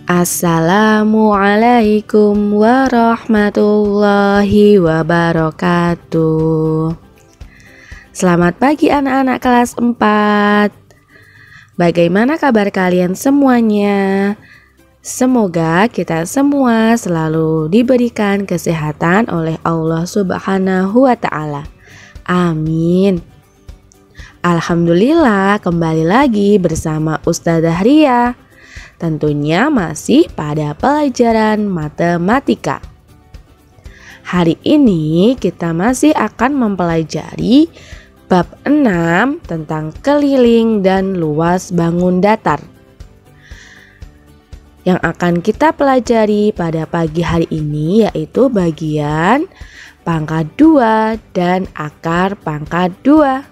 Assalamualaikum warahmatullahi wabarakatuh. Selamat pagi anak-anak kelas 4. Bagaimana kabar kalian semuanya? Semoga kita semua selalu diberikan kesehatan oleh Allah Subhanahu wa Ta'ala. Amin. Alhamdulillah, kembali lagi bersama Ustazah Ria. Tentunya masih pada pelajaran matematika. Hari ini kita masih akan mempelajari bab 6 tentang keliling dan luas bangun datar. Yang akan kita pelajari pada pagi hari ini yaitu bagian pangkat 2 dan akar pangkat 2.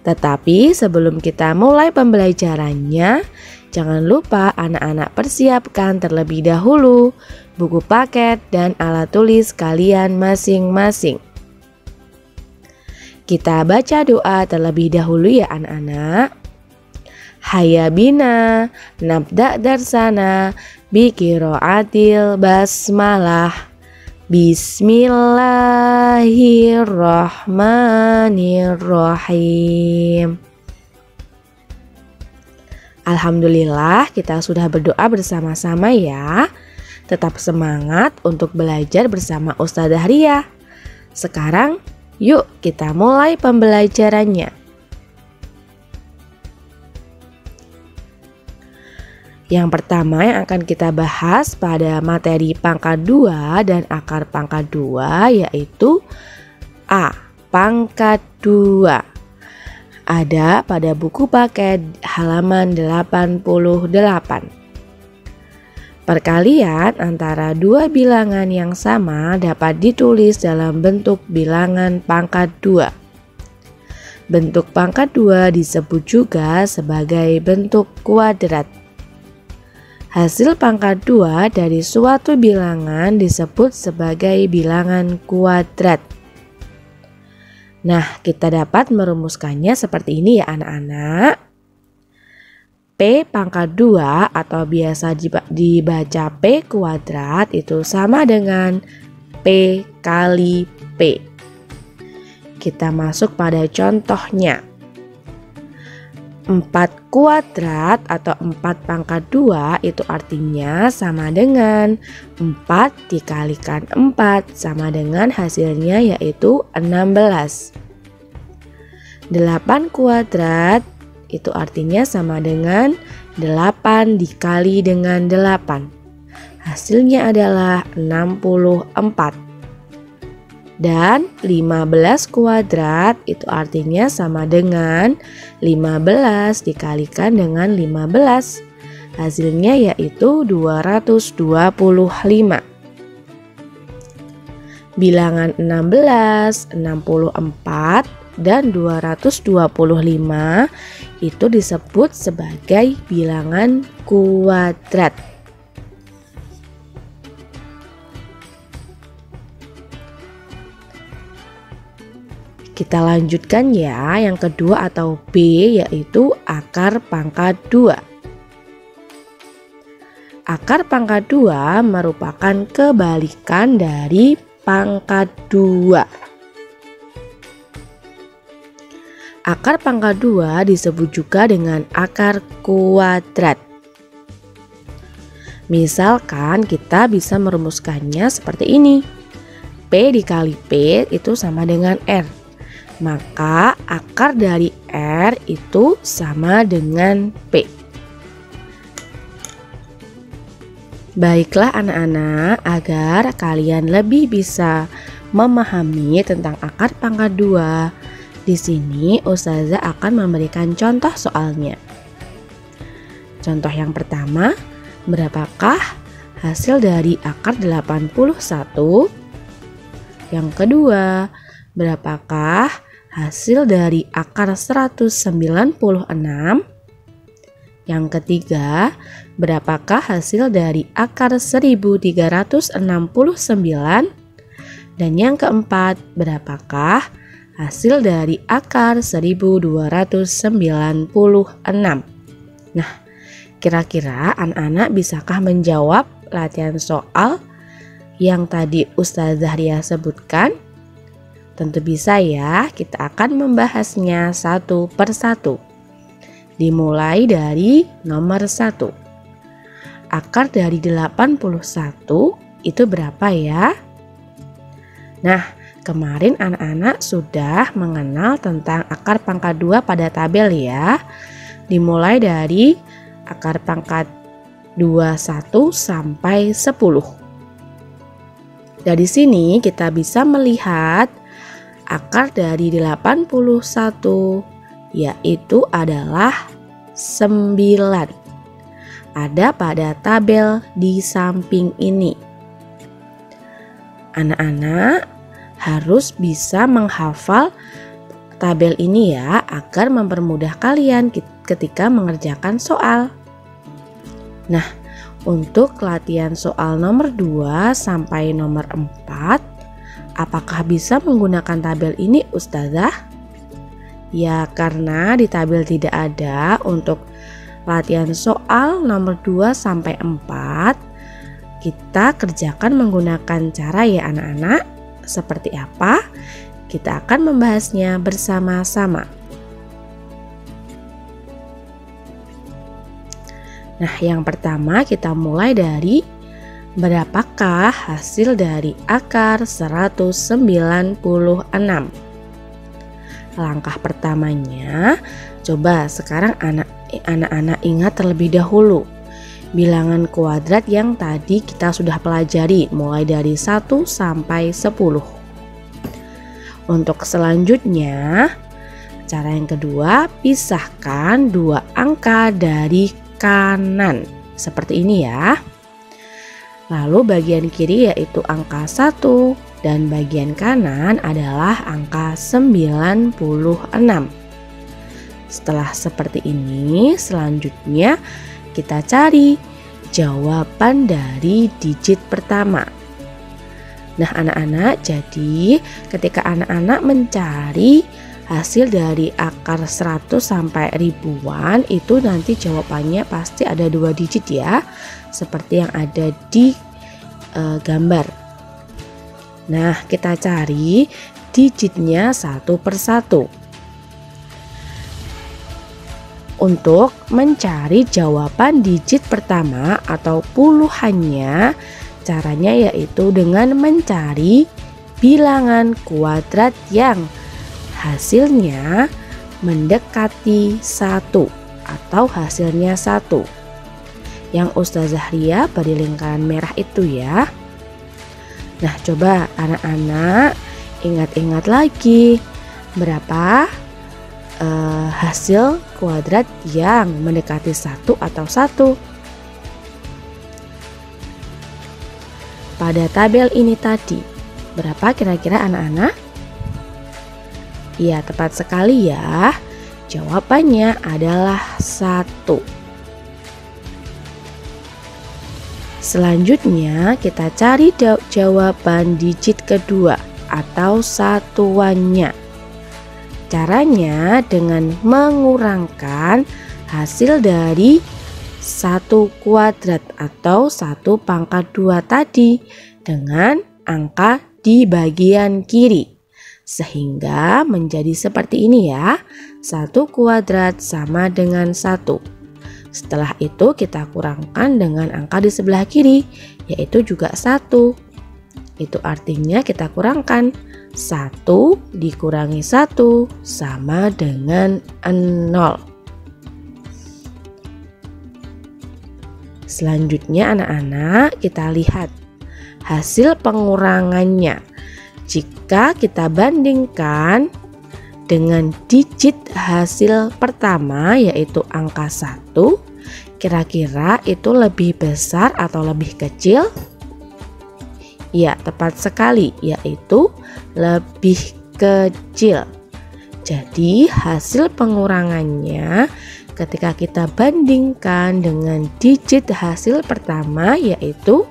Tetapi sebelum kita mulai pembelajarannya, jangan lupa anak-anak persiapkan terlebih dahulu buku paket dan alat tulis kalian masing-masing. Kita baca doa terlebih dahulu ya anak-anak. Hayya bina nabda darsana bi qiraatil basmalah. Bismillahirrahmanirrahim. Alhamdulillah kita sudah berdoa bersama-sama ya. Tetap semangat untuk belajar bersama Ustazah Ria. Sekarang yuk kita mulai pembelajarannya. Yang pertama yang akan kita bahas pada materi pangkat 2 dan akar pangkat 2 yaitu A. Pangkat 2. Ada pada buku paket halaman 88. Perkalian antara dua bilangan yang sama dapat ditulis dalam bentuk bilangan pangkat 2. Bentuk pangkat 2 disebut juga sebagai bentuk kuadrat. Hasil pangkat 2 dari suatu bilangan disebut sebagai bilangan kuadrat. Nah, kita dapat merumuskannya seperti ini ya anak-anak. P pangkat 2 atau biasa dibaca P kuadrat itu sama dengan P kali P. Kita masuk pada contohnya. 4 kuadrat atau 4 pangkat 2 itu artinya sama dengan 4 dikalikan 4 sama dengan hasilnya yaitu 16. 8 kuadrat itu artinya sama dengan 8 dikali dengan 8. Hasilnya adalah 64. Dan 15 kuadrat itu artinya sama dengan 15 dikalikan dengan 15. Hasilnya yaitu 225. Bilangan 16, 64, dan 225 itu disebut sebagai bilangan kuadrat. Kita lanjutkan ya yang kedua atau B yaitu akar pangkat 2. Akar pangkat 2 merupakan kebalikan dari pangkat 2. Akar pangkat 2 disebut juga dengan akar kuadrat. Misalkan kita bisa merumuskannya seperti ini. P dikali P itu sama dengan R. Maka akar dari R itu sama dengan P. Baiklah anak-anak, agar kalian lebih bisa memahami tentang akar pangkat 2, di sini Ustazah akan memberikan contoh soalnya. Contoh yang pertama, berapakah hasil dari akar 81? Yang kedua, berapakah hasil dari akar 196? Yang ketiga, berapakah hasil dari akar 1369? Dan yang keempat, berapakah hasil dari akar 1296? Nah, Kira-kira anak-anak bisakah menjawab latihan soal yang tadi Ustazah Ria sebutkan? Tentu bisa ya, kita akan membahasnya satu persatu. Dimulai dari nomor 1. Akar dari 81 itu berapa ya? Nah, kemarin anak-anak sudah mengenal tentang akar pangkat 2 pada tabel ya. Dimulai dari akar pangkat 21 sampai 10. Dari sini kita bisa melihat akar dari 81 yaitu adalah 9. Ada pada tabel di samping ini. Anak-anak harus bisa menghafal tabel ini ya, agar mempermudah kalian ketika mengerjakan soal. Nah, untuk latihan soal nomor 2 sampai nomor 4, apakah bisa menggunakan tabel ini Ustazah? Ya, karena di tabel tidak ada untuk latihan soal nomor 2 sampai 4. Kita kerjakan menggunakan cara ya anak-anak. Seperti apa? Kita akan membahasnya bersama-sama. Nah, yang pertama kita mulai dari berapakah hasil dari akar 196? Langkah pertamanya, coba sekarang anak-anak ingat terlebih dahulu bilangan kuadrat yang tadi kita sudah pelajari mulai dari 1 sampai 10. Untuk selanjutnya, cara yang kedua, pisahkan dua angka dari kanan seperti ini ya. Lalu bagian kiri yaitu angka 1 dan bagian kanan adalah angka 96. Setelah seperti ini, selanjutnya kita cari jawaban dari digit pertama. Nah anak-anak, jadi ketika anak-anak mencari hasil dari akar 100 sampai ribuan, itu nanti jawabannya pasti ada 2 digit ya, seperti yang ada di gambar. Nah, kita cari digitnya satu persatu. Untuk mencari jawaban digit pertama atau puluhannya, caranya yaitu dengan mencari bilangan kuadrat yang hasilnya mendekati 1 atau hasilnya 1. Yang Ustazah Ria beri lingkaran merah itu ya. Nah, coba anak-anak ingat-ingat lagi berapa hasil kuadrat yang mendekati 1 atau 1. Pada tabel ini tadi, berapa kira-kira anak-anak? Ya, tepat sekali ya. Jawabannya adalah 1. Selanjutnya kita cari jawaban digit kedua atau satuannya. Caranya dengan mengurangkan hasil dari 1 kuadrat atau 1 pangkat 2 tadi dengan angka di bagian kiri. Sehingga menjadi seperti ini ya. 1 kuadrat sama dengan 1. Setelah itu kita kurangkan dengan angka di sebelah kiri, yaitu juga 1. Itu artinya kita kurangkan 1 dikurangi 1 sama dengan 0. Selanjutnya anak-anak, kita lihat hasil pengurangannya. Jika kita bandingkan dengan digit hasil pertama yaitu angka 1, kira-kira itu lebih besar atau lebih kecil? Ya, tepat sekali, yaitu lebih kecil. Jadi hasil pengurangannya ketika kita bandingkan dengan digit hasil pertama yaitu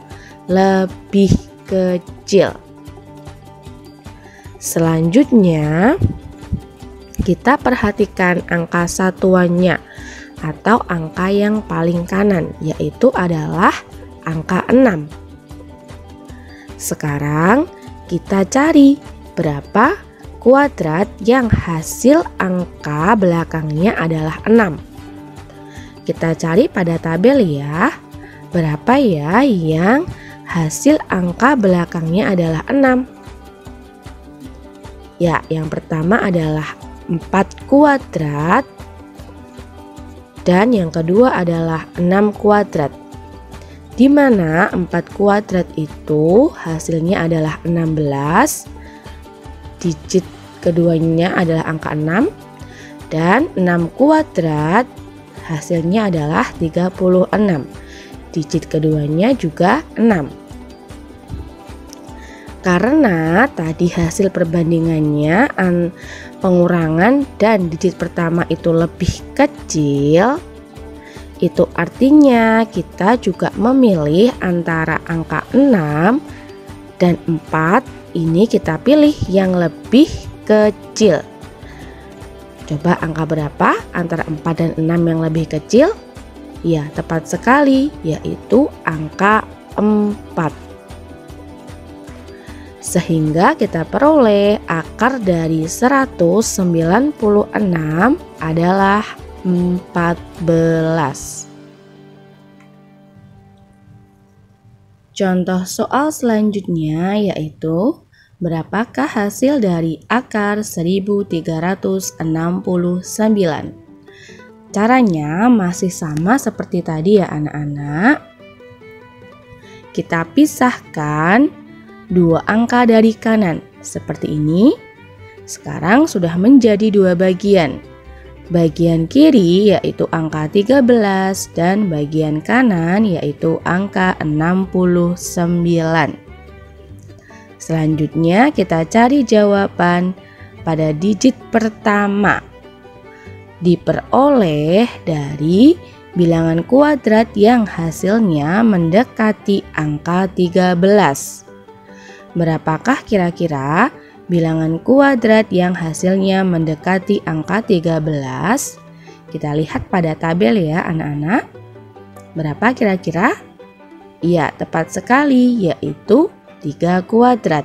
lebih kecil. Selanjutnya kita perhatikan angka satuannya. atau angka yang paling kanan, yaitu adalah angka 6. Sekarang kita cari berapa kuadrat yang hasil angka belakangnya adalah 6. Kita cari pada tabel ya. Berapa ya yang hasil angka belakangnya adalah 6? Ya, yang pertama adalah 4 kuadrat dan yang kedua adalah 6 kuadrat. Di mana 4 kuadrat itu hasilnya adalah 16, digit keduanya adalah angka 6, dan 6 kuadrat hasilnya adalah 36, digit keduanya juga 6. Karena tadi hasil perbandingannya pengurangan dan digit pertama itu lebih kecil, itu artinya kita juga memilih antara angka 6 dan 4. Ini kita pilih yang lebih kecil. Coba angka berapa antara 4 dan 6 yang lebih kecil? Ya, tepat sekali, yaitu angka 4. Sehingga kita peroleh akar dari 196 adalah 14. Contoh soal selanjutnya yaitu berapakah hasil dari akar 1369? Caranya masih sama seperti tadi ya anak-anak. Kita pisahkan dua angka dari kanan seperti ini. Sekarang sudah menjadi dua bagian. Bagian kiri yaitu angka 13 dan bagian kanan yaitu angka 69. Selanjutnya kita cari jawaban pada digit pertama. Diperoleh dari bilangan kuadrat yang hasilnya mendekati angka 13. Berapakah kira-kira bilangan kuadrat yang hasilnya mendekati angka 13? Kita lihat pada tabel ya anak-anak. Berapa kira-kira? Iya, tepat sekali, yaitu 3 kuadrat.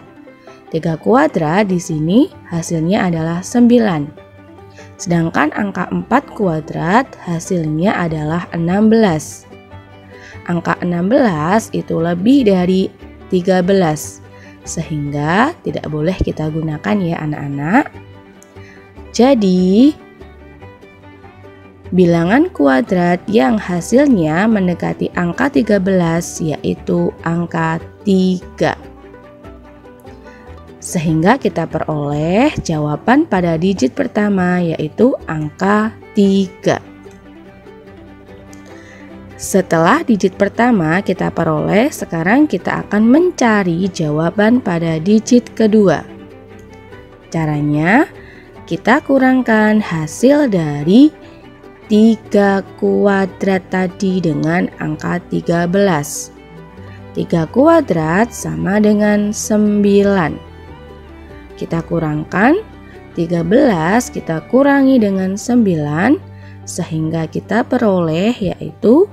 3 kuadrat di sini hasilnya adalah 9. Sedangkan angka 4 kuadrat hasilnya adalah 16. Angka 16 itu lebih dari 13. Sehingga tidak boleh kita gunakan ya anak-anak. Jadi bilangan kuadrat yang hasilnya mendekati angka 13 yaitu angka 3. Sehingga kita peroleh jawaban pada digit pertama yaitu angka 3. Setelah digit pertama kita peroleh, sekarang kita akan mencari jawaban pada digit kedua. Caranya, kita kurangkan hasil dari 3 kuadrat tadi dengan angka 13. 3 kuadrat sama dengan 9. Kita kurangkan 13, kita kurangi dengan 9, sehingga kita peroleh yaitu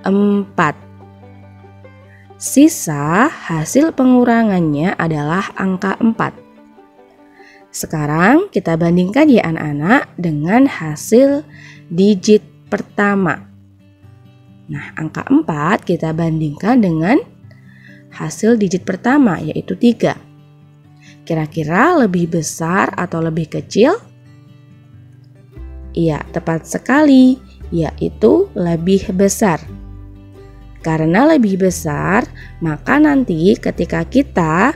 4. Sisa hasil pengurangannya adalah angka 4. Sekarang kita bandingkan ya anak-anak dengan hasil digit pertama. Nah, angka 4 kita bandingkan dengan hasil digit pertama yaitu 3. Kira-kira lebih besar atau lebih kecil? Iya, tepat sekali, yaitu lebih besar. Karena lebih besar, maka nanti ketika kita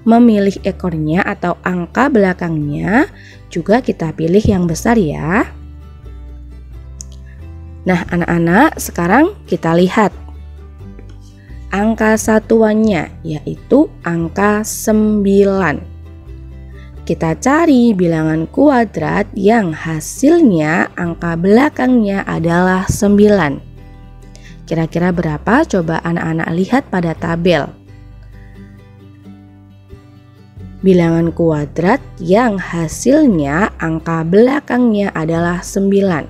memilih ekornya atau angka belakangnya juga kita pilih yang besar ya. Nah anak-anak, sekarang kita lihat angka satuannya yaitu angka 9. Kita cari bilangan kuadrat yang hasilnya angka belakangnya adalah 9. Kira-kira berapa? Coba anak-anak lihat pada tabel. Bilangan kuadrat yang hasilnya angka belakangnya adalah 9.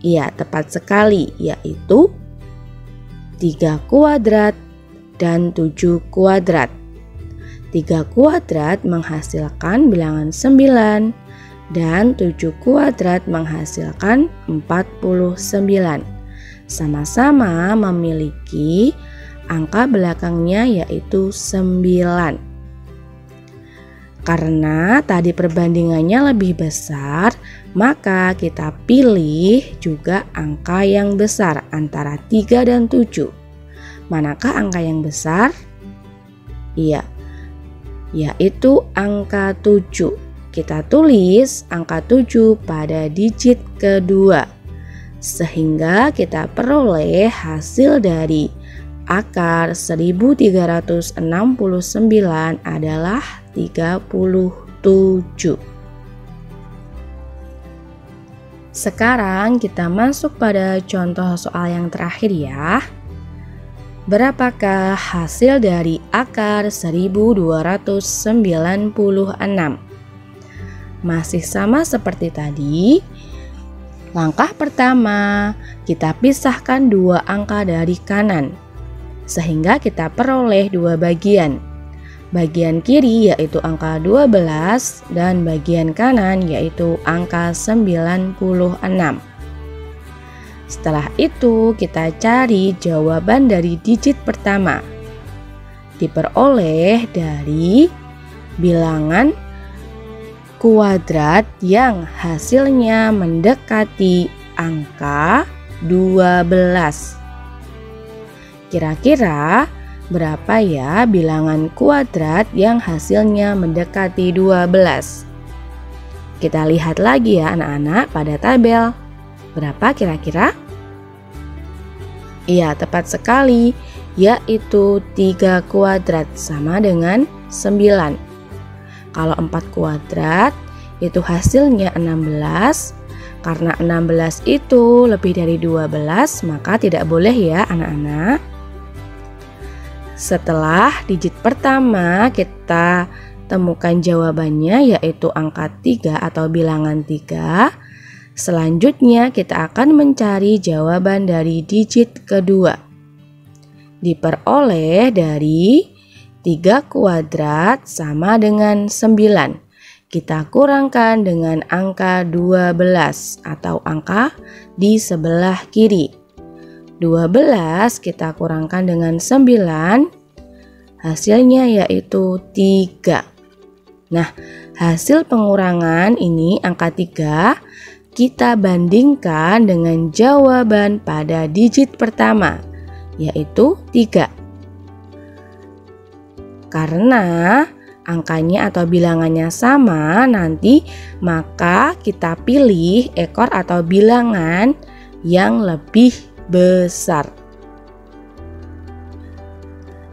Iya, tepat sekali, yaitu 3 kuadrat dan 7 kuadrat. 3 kuadrat menghasilkan bilangan 9 dan 7 kuadrat menghasilkan 49. Sama-sama memiliki angka belakangnya yaitu 9. Karena tadi perbandingannya lebih besar, maka kita pilih juga angka yang besar antara 3 dan 7. Manakah angka yang besar? Iya, yaitu angka 7. Kita tulis angka 7 pada digit kedua, sehingga kita peroleh hasil dari akar 1369 adalah 37. Sekarang kita masuk pada contoh soal yang terakhir ya. Berapakah hasil dari akar 1296? Masih sama seperti tadi. Langkah pertama, kita pisahkan 2 angka dari kanan, sehingga kita peroleh 2 bagian. Bagian kiri yaitu angka 12 dan bagian kanan yaitu angka 96. Setelah itu kita cari jawaban dari digit pertama. Diperoleh dari bilangan kuadrat yang hasilnya mendekati angka 12. Kira-kira berapa ya bilangan kuadrat yang hasilnya mendekati 12? Kita lihat lagi ya anak-anak pada tabel. Berapa kira-kira? Iya, tepat sekali, yaitu 3 kuadrat sama dengan 9. Kalau 4 kuadrat itu hasilnya 16. Karena 16 itu lebih dari 12, maka tidak boleh ya anak-anak. Setelah digit pertama kita temukan jawabannya yaitu angka 3 atau bilangan 3. Selanjutnya kita akan mencari jawaban dari digit kedua. Diperoleh dari 3 kuadrat sama dengan 9. Kita kurangkan dengan angka 12 atau angka di sebelah kiri. 12 kita kurangkan dengan 9, hasilnya yaitu 3. Nah, hasil pengurangan ini angka 3 kita bandingkan dengan jawaban pada digit pertama, yaitu 3. Karena angkanya atau bilangannya sama nanti, maka kita pilih ekor atau bilangan yang lebih besar.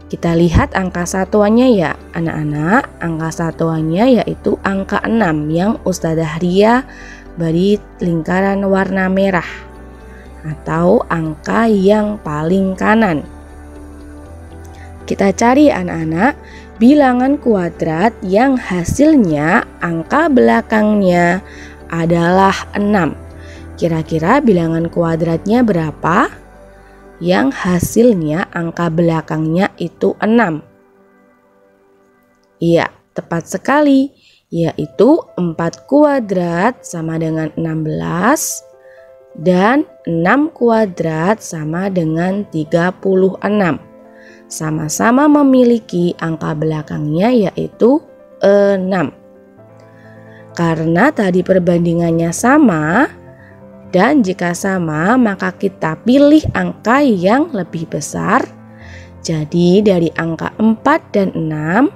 Kita lihat angka satuannya ya anak-anak. Angka satuannya yaitu angka 6 yang Ustazah Ria beri lingkaran warna merah atau angka yang paling kanan. Kita cari anak-anak bilangan kuadrat yang hasilnya angka belakangnya adalah 6. Kira-kira bilangan kuadratnya berapa? Yang hasilnya angka belakangnya itu 6. Iya, tepat sekali, yaitu 4 kuadrat sama dengan 16 dan 6 kuadrat sama dengan 36. Sama-sama memiliki angka belakangnya yaitu 6. Karena tadi perbandingannya sama, dan jika sama maka kita pilih angka yang lebih besar. Jadi dari angka 4 dan 6,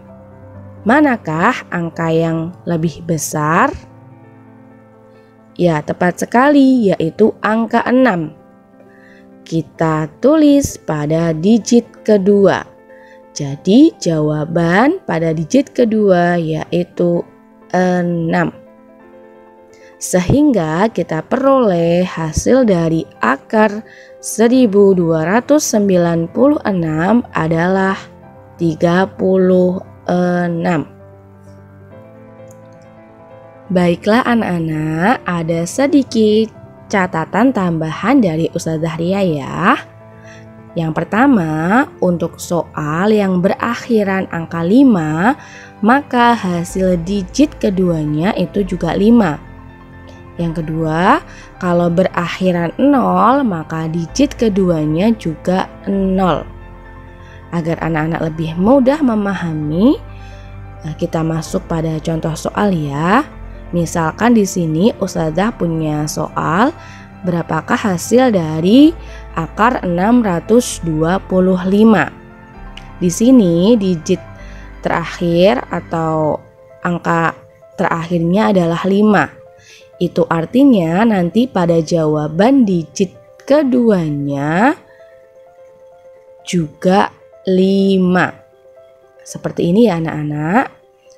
manakah angka yang lebih besar? Ya, tepat sekali, yaitu angka 6. Kita tulis pada digit kedua. Jadi jawaban pada digit kedua yaitu 6. Sehingga kita peroleh hasil dari akar 1296 adalah 36. Baiklah anak-anak, ada sedikit catatan tambahan dari Ustazah Ria ya. Yang pertama, untuk soal yang berakhiran angka 5, maka hasil digit keduanya itu juga 5. Yang kedua, kalau berakhiran 0, maka digit keduanya juga 0. Agar anak-anak lebih mudah memahami, kita masuk pada contoh soal ya. Misalkan di sini Ustazah punya soal, berapakah hasil dari akar 625? Di sini digit terakhir atau angka terakhirnya adalah 5. Itu artinya nanti pada jawaban digit keduanya juga 5. Seperti ini ya anak-anak.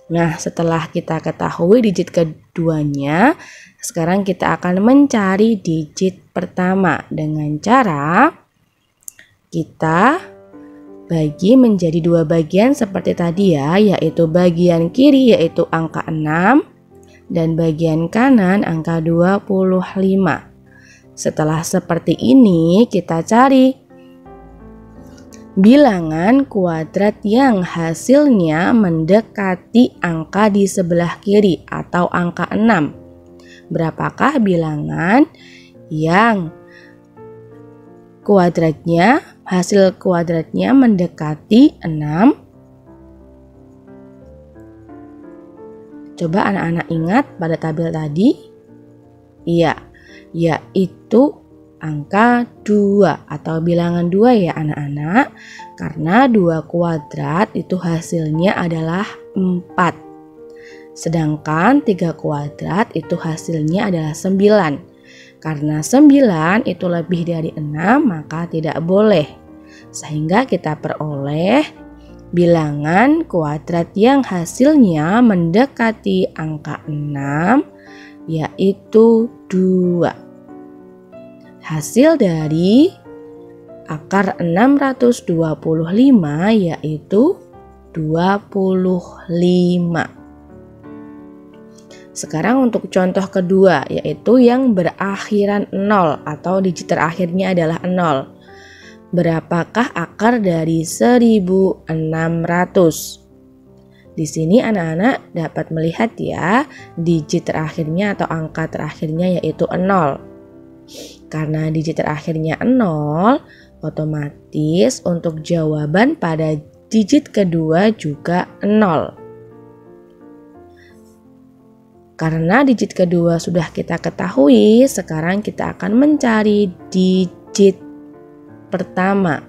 Nah, setelah kita ketahui digit keduanya, sekarang kita akan mencari digit pertama dengan cara kita bagi menjadi 2 bagian seperti tadi ya, yaitu bagian kiri yaitu angka 6 dan bagian kanan angka 25. Setelah seperti ini, kita cari bilangan kuadrat yang hasilnya mendekati angka di sebelah kiri atau angka 6. Berapakah bilangan yang kuadratnya, hasil kuadratnya mendekati 6? Coba anak-anak ingat pada tabel tadi. Iya, yaitu angka 2 atau bilangan 2 ya anak-anak, karena 2 kuadrat itu hasilnya adalah 4. Sedangkan 3 kuadrat itu hasilnya adalah 9. Karena 9 itu lebih dari 6, maka tidak boleh. Sehingga kita peroleh bilangan kuadrat yang hasilnya mendekati angka 6 yaitu 2. Hasil dari akar 625 yaitu 25. Sekarang untuk contoh kedua, yaitu yang berakhiran 0 atau digit terakhirnya adalah 0. Berapakah akar dari 1600? Di sini anak-anak dapat melihat ya, digit terakhirnya atau angka terakhirnya yaitu 0. Karena digit terakhirnya 0, otomatis untuk jawaban pada digit kedua juga 0. Karena digit kedua sudah kita ketahui, sekarang kita akan mencari digit pertama.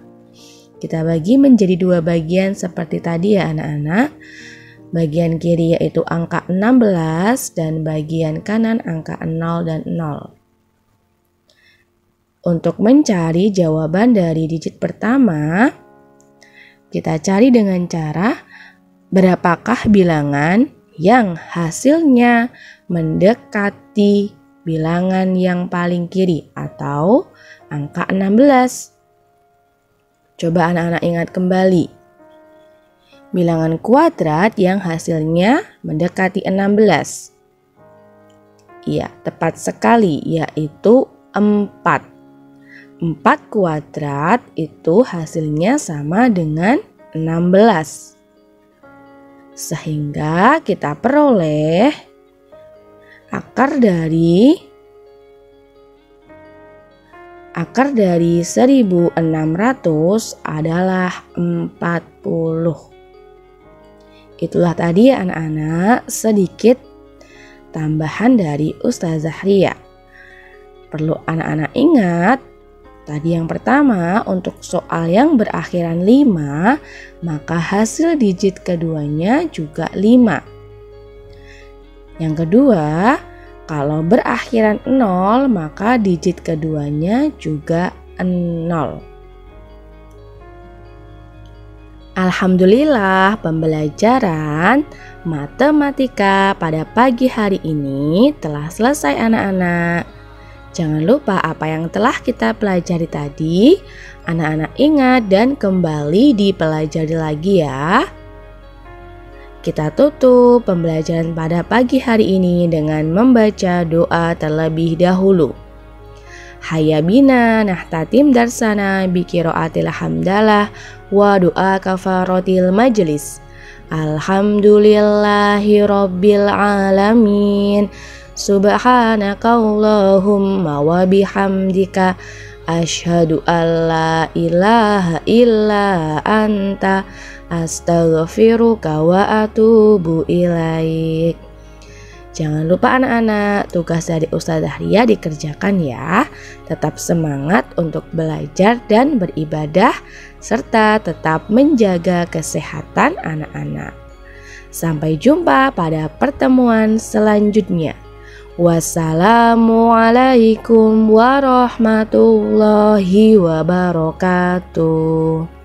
Kita bagi menjadi 2 bagian seperti tadi ya anak-anak. Bagian kiri yaitu angka 16 dan bagian kanan angka 0 dan 0. Untuk mencari jawaban dari digit pertama, kita cari dengan cara berapakah bilangan yang hasilnya mendekati bilangan yang paling kiri atau angka 16. Coba anak-anak ingat kembali. Bilangan kuadrat yang hasilnya mendekati 16. Iya, tepat sekali, yaitu 4. 4 kuadrat itu hasilnya sama dengan 16. Sehingga kita peroleh akar dari 1600 adalah 40. Itulah tadi ya anak-anak sedikit tambahan dari Ustazah Ria. Perlu anak-anak ingat, tadi yang pertama untuk soal yang berakhiran 5, maka hasil digit keduanya juga 5. Yang kedua, kalau berakhiran 0, maka digit keduanya juga 0. Alhamdulillah, pembelajaran matematika pada pagi hari ini telah selesai anak-anak. Jangan lupa apa yang telah kita pelajari tadi, anak-anak ingat dan kembali dipelajari lagi ya. Kita tutup pembelajaran pada pagi hari ini dengan membaca doa terlebih dahulu. Hayya bina nahtatim darsana bi qiraatil hamdalah wa du'a kafaratil majlis. Alhamdulillahi rabbil alamin. Subhanakallahumma wa bihamdika asyhadu alla ilaha illa anta astaghfiruka wa atubu ilaik. Jangan lupa anak-anak, tugas dari Ustazah Ria dikerjakan ya. Tetap semangat untuk belajar dan beribadah, serta tetap menjaga kesehatan anak-anak. Sampai jumpa pada pertemuan selanjutnya. Wassalamualaikum warahmatullahi wabarakatuh.